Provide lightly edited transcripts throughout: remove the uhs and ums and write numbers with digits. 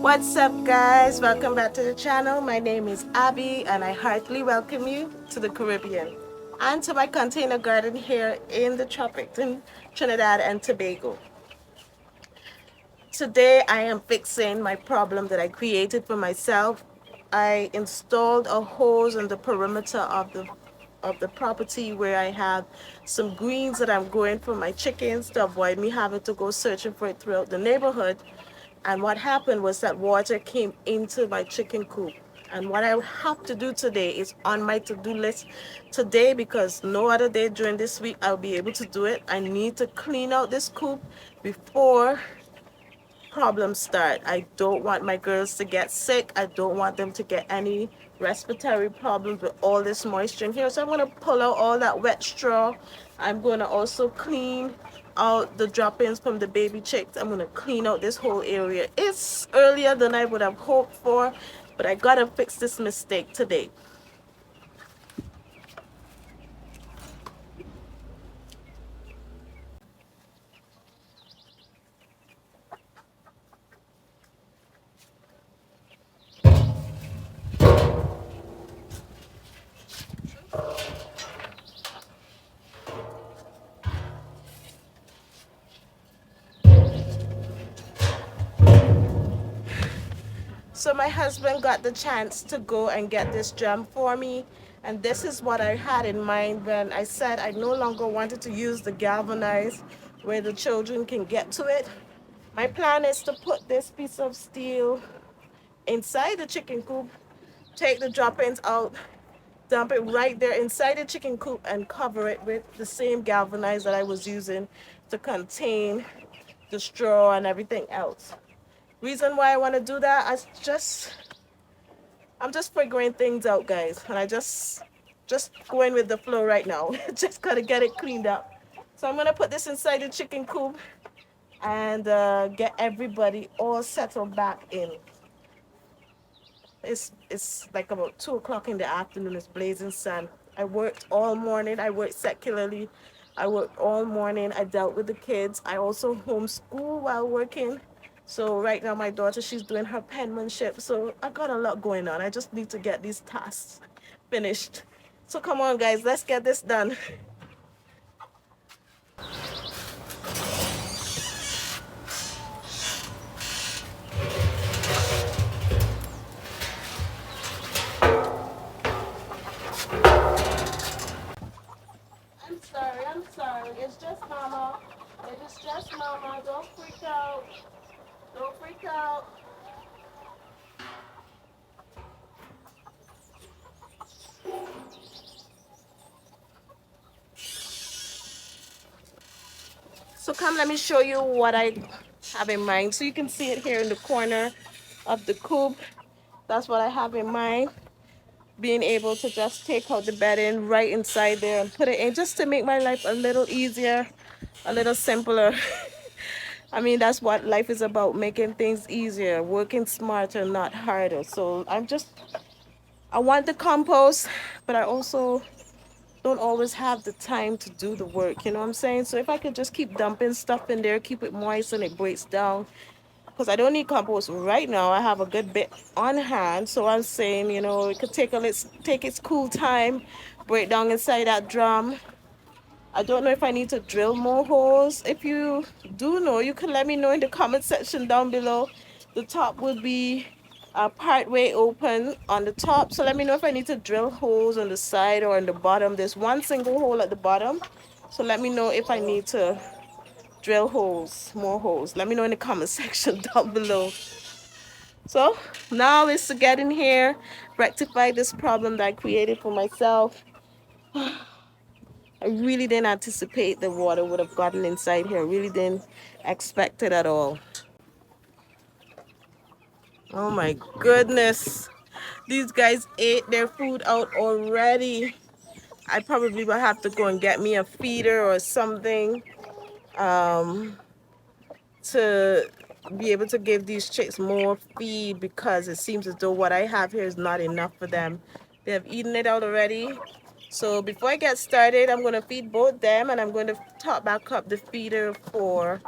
What's up, guys? Welcome back to the channel. My name is Abby, and I heartily welcome you to the Caribbean and to my container garden here in the tropics in Trinidad and Tobago. Today, I am fixing my problem that I created for myself. I installed a hose in the perimeter of the property where I have some greens that I'm growing for my chickens to avoid me having to go searching for it throughout the neighborhood. And what happened was that water came into my chicken coop. And what I have to do today is on my to-do list today, because no other day during this week I'll be able to do it. I need to clean out this coop before problems start. I don't want my girls to get sick. I don't want them to get any respiratory problems with all this moisture in here. So I'm going to pull out all that wet straw. I'm going to also clean out the droppings from the baby chicks. I'm going to clean out this whole area. It's earlier than I would have hoped for, but I got to fix this mistake today. So my husband got the chance to go and get this drum for me, and this is what I had in mind when I said I no longer wanted to use the galvanized where the children can get to it. My plan is to put this piece of steel inside the chicken coop, take the droppings out, dump it right there inside the chicken coop, and cover it with the same galvanized that I was using to contain the straw and everything else. Reason why I want to do that, I'm just figuring things out, guys, and I just going with the flow right now. Just gotta get it cleaned up. So I'm gonna put this inside the chicken coop and get everybody all settled back in. It's like about 2 o'clock in the afternoon. It's blazing sun. I worked all morning. I worked secularly. I worked all morning. I dealt with the kids. I also homeschool while working. So right now my daughter, she's doing her penmanship. So I got a lot going on. I just need to get these tasks finished. So come on, guys, let's get this done. I'm sorry. It's just mama. It is just mama. Don't freak out. Don't freak out. So come, let me show you what I have in mind. So you can see it here in the corner of the coop. That's what I have in mind. Being able to just take out the bedding right inside there and put it in, just to make my life a little easier, a little simpler. I mean, that's what life is about, making things easier, working smarter, not harder. So I want the compost, but I also don't always have the time to do the work, you know what I'm saying? So if I could just keep dumping stuff in there, keep it moist and it breaks down, because I don't need compost right now. I have a good bit on hand. So I'm saying, it could take its cool time, break down inside that drum. I don't know if I need to drill more holes. If you do know, you can let me know in the comment section down below. The top will be part way open on the top. So let me know if I need to drill holes on the side or on the bottom. There's one single hole at the bottom. So let me know if I need to drill holes, more holes. Let me know in the comment section down below. So now is to get in here, rectify this problem that I created for myself. I really didn't anticipate the water would have gotten inside here. I really didn't expect it at all. Oh my goodness. These guys ate their food out already. I probably will have to go and get me a feeder or something um, to be able to give these chicks more feed, because it seems as though what I have here is not enough for them. They have eaten it out already. So before I get started, I'm going to feed both them, and I'm going to top back up the feeder for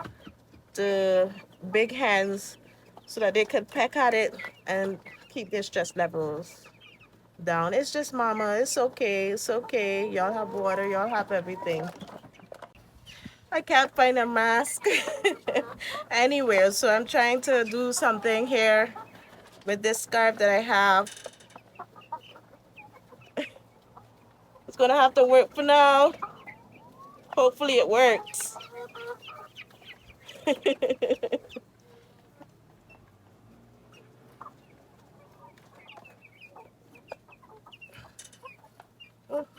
the big hens so that they could peck at it and keep their stress levels down. It's just mama. It's okay. It's okay. Y'all have water. Y'all have everything. I can't find a mask anywhere, so I'm trying to do something here with this scarf that I have. It's gonna have to work for now. Hopefully it works.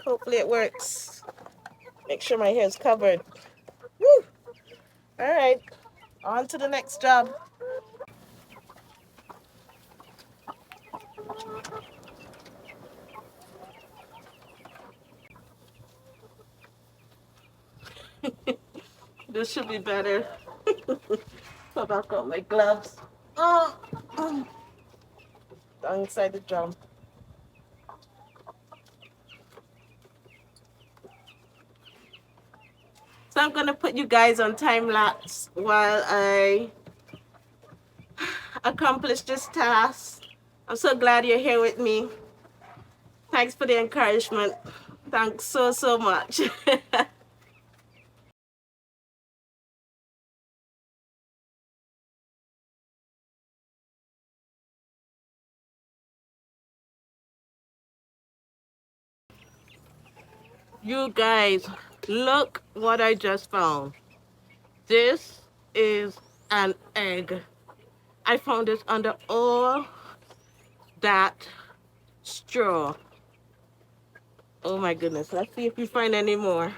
Hopefully it works. Make sure my hair is covered. Woo! All right, on to the next job. This should be better. Put back on my gloves. Oh, down inside the drum. So I'm gonna put you guys on time lapse while I accomplish this task. I'm so glad you're here with me. Thanks for the encouragement. Thanks so, so much. You guys, look what I just found. This is an egg. I found it under all that straw. Oh my goodness. Let's see if we find any more.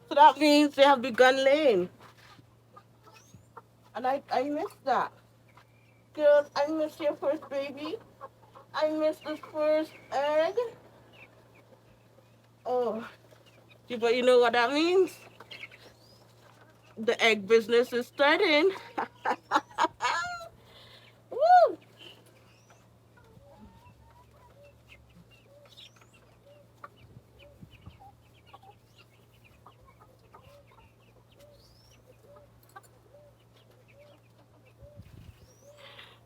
So that means they have begun laying. And I missed that. Girls, I missed your first baby. I missed the first egg. Oh, but you know what that means? The egg business is starting. Woo!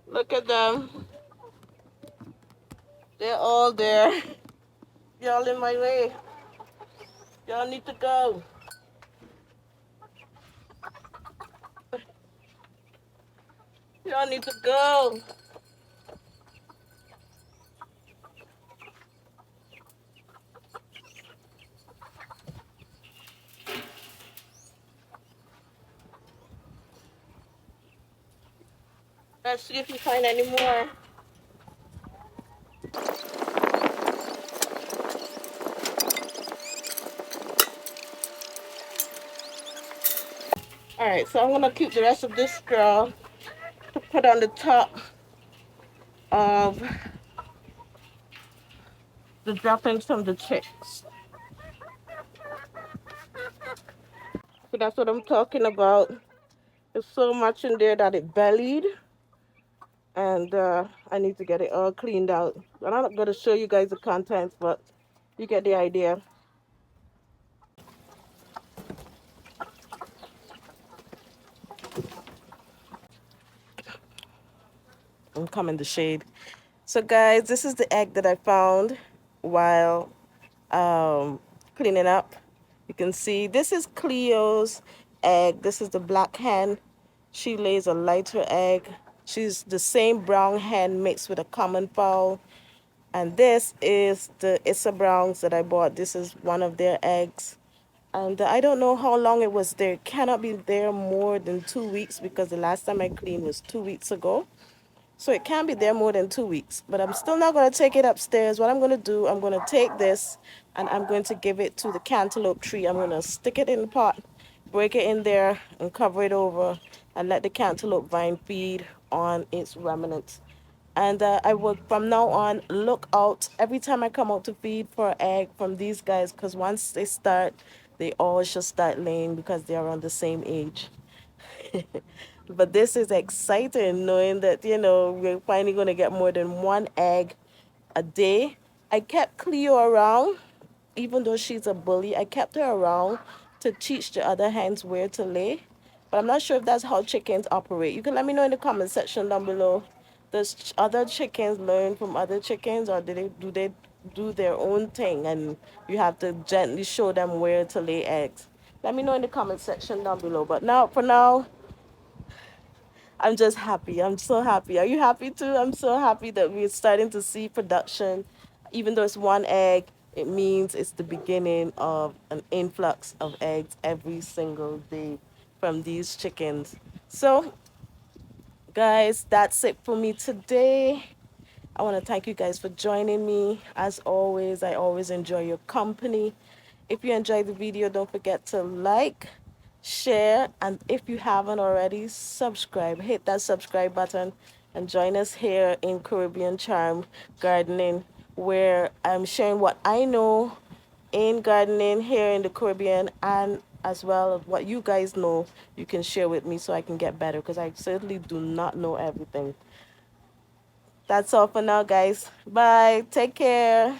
Look at them. They're all there. Y'all in my way. Y'all need to go. Y'all need to go. Let's see if we find any more. All right, so I'm gonna keep the rest of this straw to put on the top of the droppings from the chicks. So that's what I'm talking about. There's so much in there that it bellied, and I need to get it all cleaned out. And I'm not gonna show you guys the contents, but you get the idea. I'm coming the shade. So guys, this is the egg that I found while cleaning up. You can see this is Cleo's egg. This is the black hen. She lays a lighter egg. She's the same brown hen mixed with a common fowl. And this is the Issa Browns that I bought. This is one of their eggs. And I don't know how long it was there. It cannot be there more than 2 weeks because the last time I cleaned was 2 weeks ago. So it can't be there more than 2 weeks. But I'm still not going to take it upstairs. What I'm going to do, I'm going to take this and I'm going to give it to the cantaloupe tree. I'm going to stick it in the pot, break it in there, and cover it over and let the cantaloupe vine feed on its remnants. And I will, from now on, look out every time I come out to feed for an egg from these guys because once they start, they all should start laying because they are on the same age. But this is exciting knowing that, we're finally going to get more than one egg a day. I kept Cleo around, even though she's a bully. I kept her around to teach the other hens where to lay. But I'm not sure if that's how chickens operate. You can let me know in the comment section down below. Does other chickens learn from other chickens, or do they do their own thing and you have to gently show them where to lay eggs? Let me know in the comment section down below. But now, for now, I'm just happy. I'm so happy. Are you happy too? I'm so happy that we're starting to see production. Even though it's one egg, it means it's the beginning of an influx of eggs every single day from these chickens. So, guys, that's it for me today. I want to thank you guys for joining me. As always, I always enjoy your company. If you enjoyed the video, don't forget to like, share, and if you haven't already, subscribe. Hit that subscribe button and join us here in Caribbean Charm Gardening, where I'm sharing what I know in gardening here in the Caribbean, and as well as what you guys know you can share with me so I can get better, because I certainly do not know everything. That's all for now, guys. Bye. Take care.